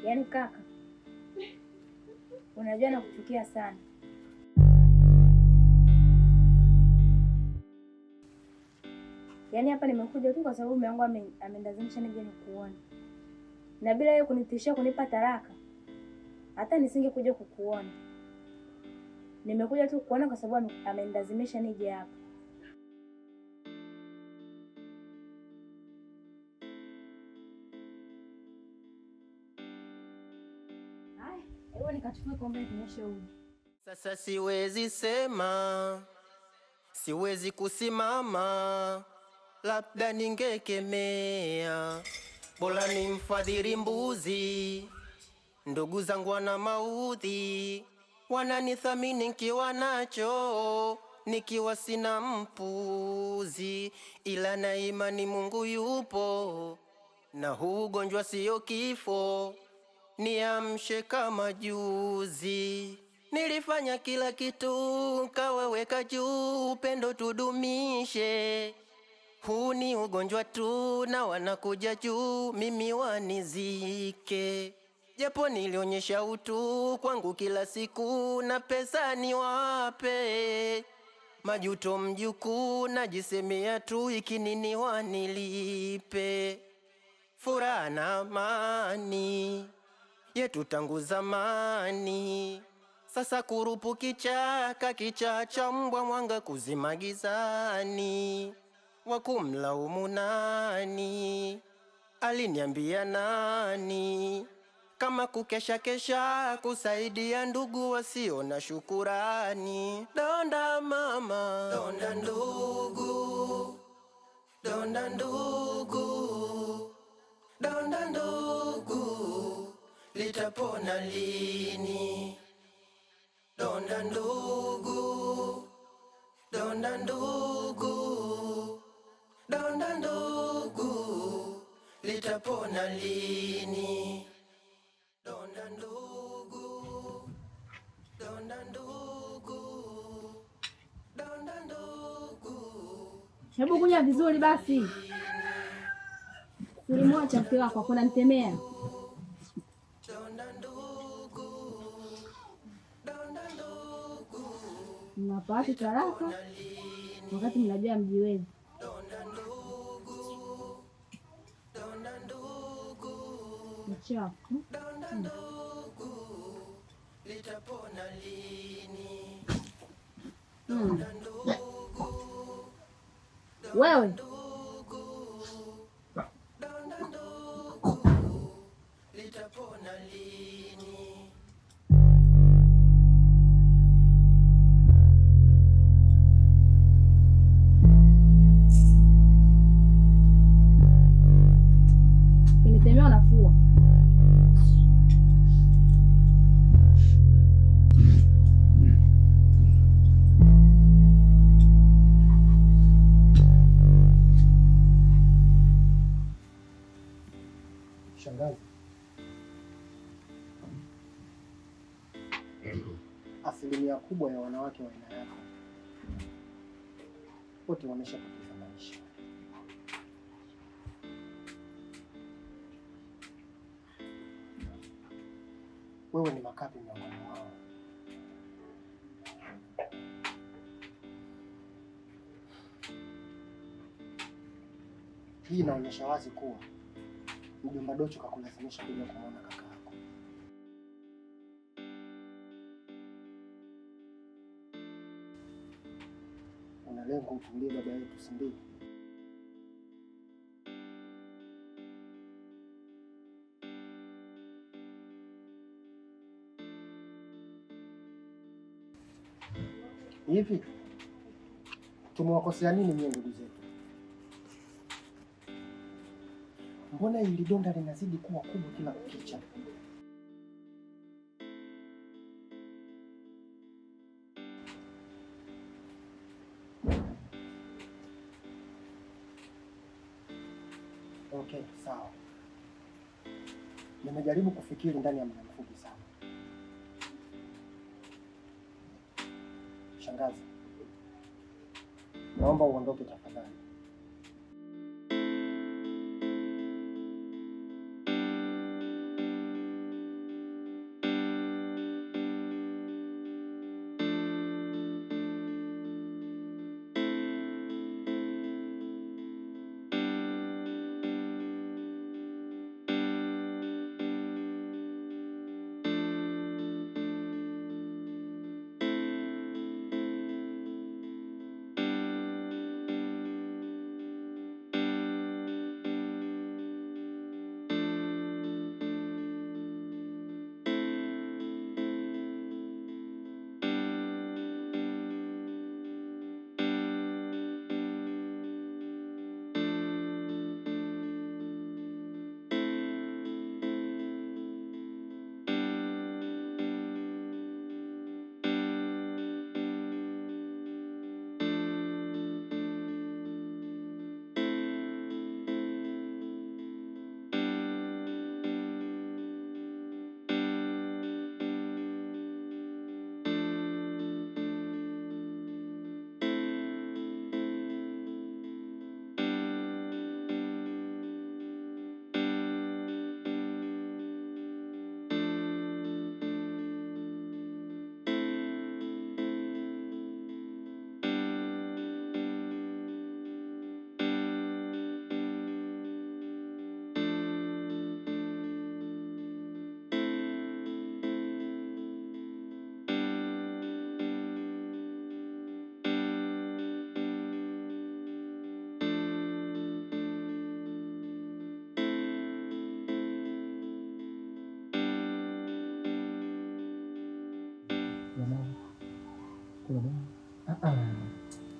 Yaani kaka, unajua nakuchukia sana. Yaani hapa nimekuja tu kwa sababu mume wangu amenilazimisha nije nikuone. Na bila yeye kunitishia kunipa talaka, hata nisingekuja kukuona. Nimekuja tu kukuona kwa sababu amenilazimisha nije hapa. Hai, hebu nikachukue kombe ninyeshe huyu. Sasa siwezi sema, siwezi kusimama, labda ningekemea, bora ni mfadhili mbuzi. Ndugu zangu wana maudhi, wananithamini nikiwa nacho, nikiwa sina mpuzi, ila na imani Mungu yupo, na huu ugonjwa sio kifo, niamshe kama juzi. Nilifanya kila kitu kaweweka juu, upendo tudumishe. Huu ni ugonjwa tu na wanakuja juu, mimi wanizike. Japo nilionyesha utu kwangu kila siku, na pesa niwape. Majuto mjukuu najisemea tu, ikinini wanilipe. Furaha na amani yetu tangu zamani, sasa kurupu kichaka kichacha mbwa mwanga kuzima gizani. Wakumlaumu nani? Aliniambia nani? Kama kukesha kesha kusaidia ndugu wasio na shukurani. Donda mama, donda ndugu, donda ndugu, donda ndugu, litapona lini? Donda ndugu, donda ndugu, donda ndugu, litapona lini? Donda ndugu, donda ndugu, donda ndugu. Hebu kunya vizuri basi. Ulimwacha mke wako kuna nitemea. Donda ndugu, donda ndugu, Mnapata talaka wakati mnajua mjiwezi. donda ndugu, donda ndugu, Mchafu. donda ndugu, litapona lini? Donda ndugu, Wewe donda ndugu, litapona lini? kinitemea unafua. Shangazi, asilimia kubwa ya wanawake wa aina yako wote wameshapoteza maisha. Wewe ni makapi miongoni mwao. Hii inaonyesha wazi kuwa mjomba Docho kakulazimisha kuja kumwona kaka yako. Una lengo utulie baba yetu, si ndio? Hivi tumewakosea nini nyie ndugu zetu? Mbona hili donda linazidi kuwa kubwa kila kukicha? Okay, sawa. Nimejaribu kufikiri ndani ya muda mfupi sana. Shangazi, naomba uondoke tafadhali.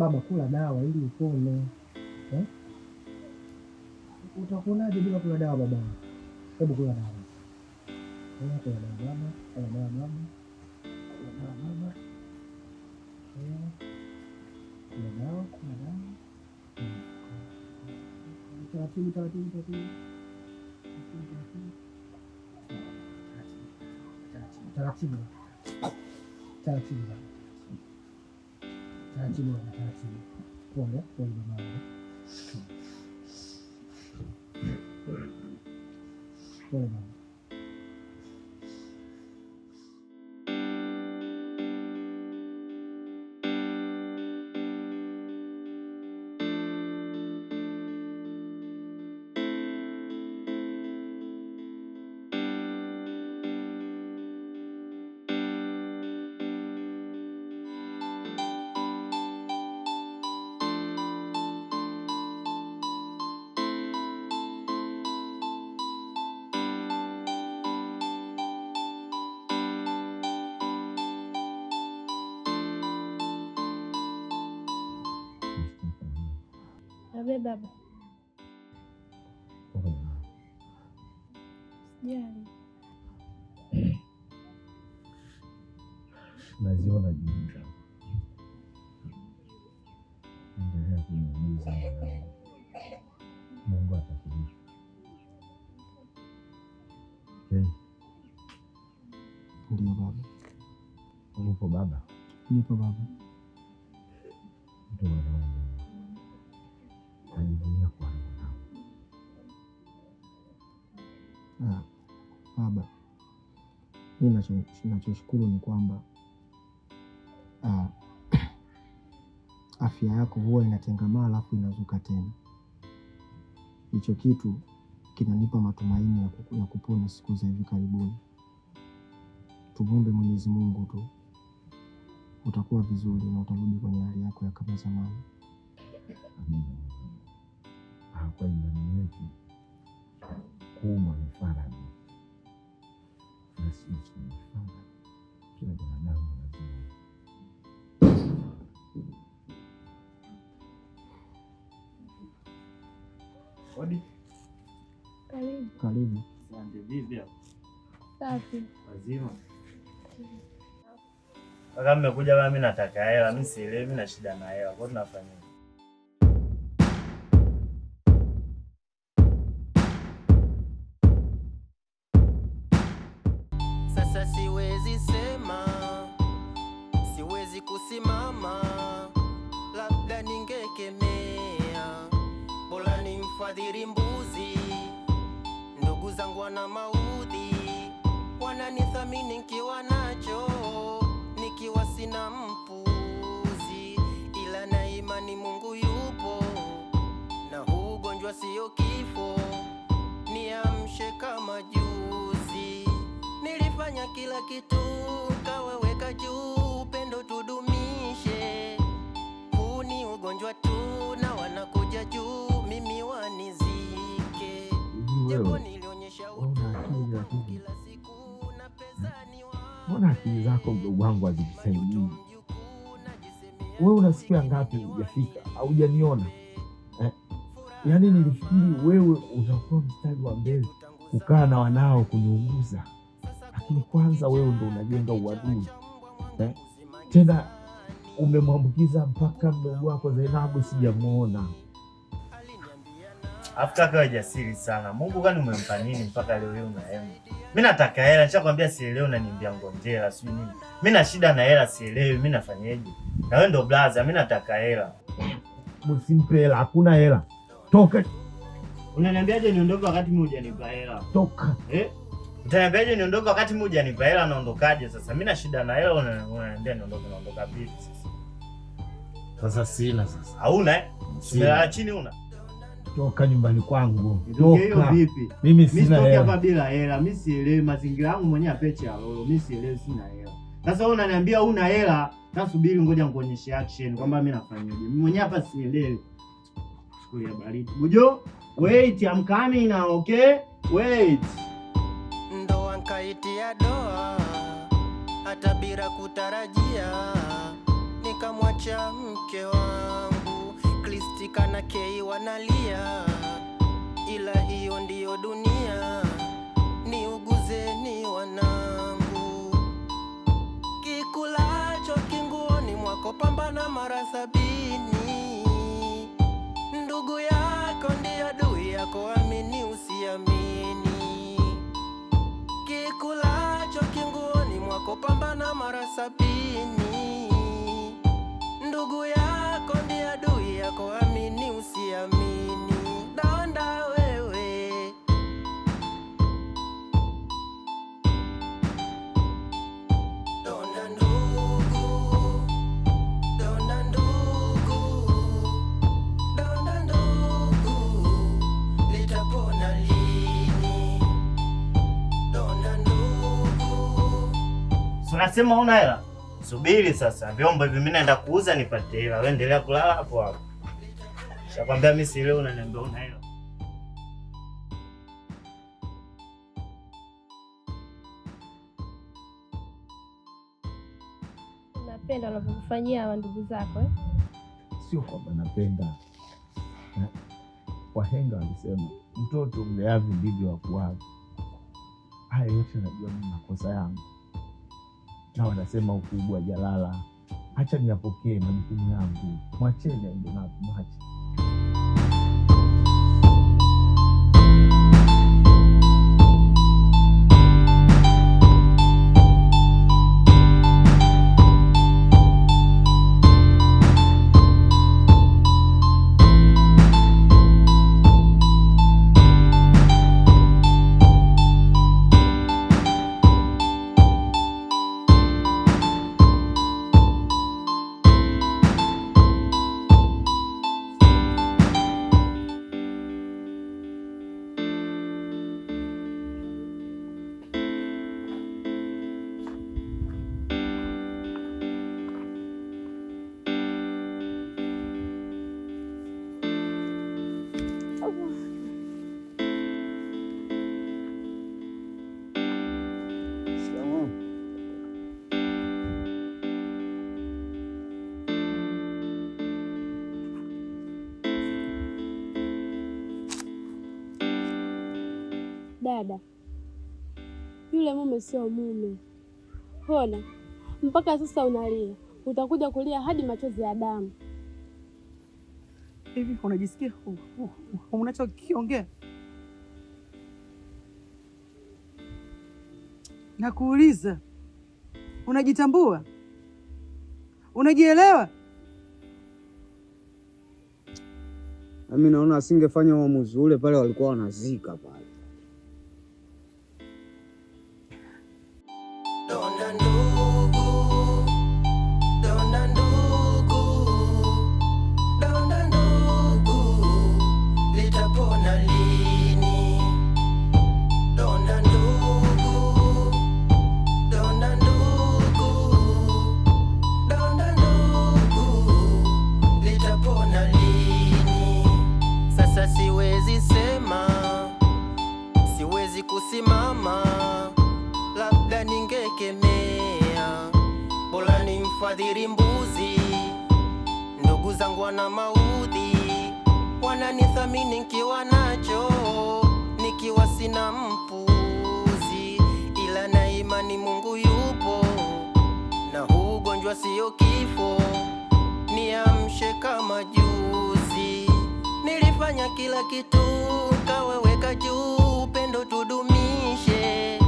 Baba, kula dawa ili upone. Utaponaje bila kula dawa baba? Hebu kula dawa. Kula dawa baba. Kula dawa baba. Kula dawa baba. Kula dawa, kula dawa. Taratibu. Taratibu. Pole baba. Pole baba. Abe baba. Sijali. Naziona juhudi zako. Endelea kuniumiza mwanangu. Mungu atakulipa. Okay. Ndio baba. Upo baba? Nipo baba. Ndio mwanangu. Najivunia kwa mwanangu. Baba, mimi ninachoshukuru ni kwamba afya yako huwa inatengamaa alafu inazuka tena. Hicho kitu kinanipa matumaini ya kupona siku za hivi karibuni. Tumwombe Mwenyezi Mungu tu, utakuwa vizuri na utarudi kwenye hali yako ya kama zamani. Kwa imani yetu kuumwa ni faraja, na sisi ni faraja. Kila binadamu lazima. Odi. Karibu. Asante. Vipi hapo? Safi. Wazima. Kaka mmekuja kama mimi nataka hela, mimi sielewi, mimi na shida na hela. Kwa tunafanya nini? Sasa siwezi sema, siwezi kusimama, labda ningekemea, bora nimfadhili mbuzi. Ndugu zangu wana maudhi, wananithamini nikiwa nacho, nikiwa sina mpuzi, ila na imani Mungu yupo, na huu ugonjwa sio kifo, niamshe kama juzi. Nilifanya kila kitu kaweweka juu, upendo tudumishe, huu ni ugonjwa tu na wanakuja juu, mimi wanizike. Japo nilionyesha utu kila siku na pesa ni wa. Mbona akili zako mdogo wangu hazikusaidii? Wewe unasikia ngapi hujafika? Haujaniona? Yaani nilifikiri wewe utakuwa mstari wa mbele kukaa na wanao kuniuguza. Lakini kwanza wewe ndo unajenga uadui. Tena umemwambukiza mpaka mdogo wako Zainabu sijamuona. Afuta kwa jasiri sana. Mungu gani umempa nini mpaka leo hii unaema? Mimi nataka hela, nishakwambia sielewi, unaniambia ngonjera sio nini. Mimi na shida na hela, sielewi, mimi nafanyaje? Na wewe ndo blaza, mimi nataka hela. Msimpe hela, hakuna hela. Toka. Unaniambiaje niondoke wakati mimi hujanipa hela? Toka. Utaniambiaje niondoke wakati mimi hujanipa hela, naondokaje sasa? Mimi na shida na hela, unaniambia niondoke, naondoka vipi sasa? Sasa sina sasa. Hauna Umelala chini una? Toka nyumbani kwangu. Toka. Hiyo vipi? Mimi sina hela. Mimi hapa bila hela. Mimi sielewi mazingira yangu mwenyewe apeche ya lolo. Mimi sielewi, sina hela. Sasa wewe unaniambia una hela, sasa subiri ngoja nikuonyeshe action kwamba mimi nafanyaje. Mimi mwenyewe hapa sielewi. Siku ya baridi. Bujo, wait, I'm coming now, okay? Wait. Ndoa nkaitia doa, hata bila kutarajia, nikamwacha mke wangu. Kristika na Kei wanalia, ila hiyo ndiyo dunia, niuguzeni wanangu. Kikulacho kinguoni mwako pambana mara 70. Ndugu yako ndiye adui yako, amini usiamini. Kikulacho kinguoni mwako pambana mara 70. Ndugu yako ndiye adui yako, amini usiamini. Donda wewe, donda ndugu, donda ndugu, donda ndugu, litapona lini? Donda ndugu. Si unasema una hela? Subiri sasa, vyombo hivi mimi naenda kuuza nipate hela. Wewe endelea kulala hapo hapo. Shakwambia mimi si leo unaniambia una hela. Unapenda wanavyokufanyia hawa ndugu zako eh? Sio kwamba napenda. Wahenga walisema mtoto mleavyo ndivyo akuavyo. Haya yote najua mimi makosa yangu, na wanasema ukubwa jalala. Acha niyapokee majukumu yangu, mwacheni aende na mwache. Dada, yule mume sio mume. Hona, mpaka sasa unalia, utakuja kulia hadi machozi ya damu. Hivi unajisikia unachokiongea? Nakuuliza, unajitambua? Unajielewa? Mimi naona asingefanya uamuzi ule pale walikuwa wanazika pale. Donda ndugu, donda ndugu, donda ndugu, litapona lini? Donda ndugu, donda ndugu, donda ndugu, litapona lini? Sasa siwezi sema, siwezi kusimama, labda ningekemea, bora nimfadhili mbuzi. Ndugu zangu wana maudhi, wananithamini nikiwa nacho, nikiwa sina mpuzi. Ila na imani Mungu yupo, na huu ugonjwa sio kifo, niamshe kama juzi. Nilifanya kila kitu, kaweweka juu, upendo tudumishe.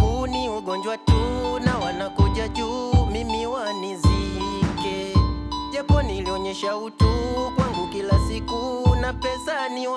Huu ni ugonjwa tu, na wanakuja juu, mimi wanizike. Japo nilionyesha utu kwangu kila siku, na pesa ni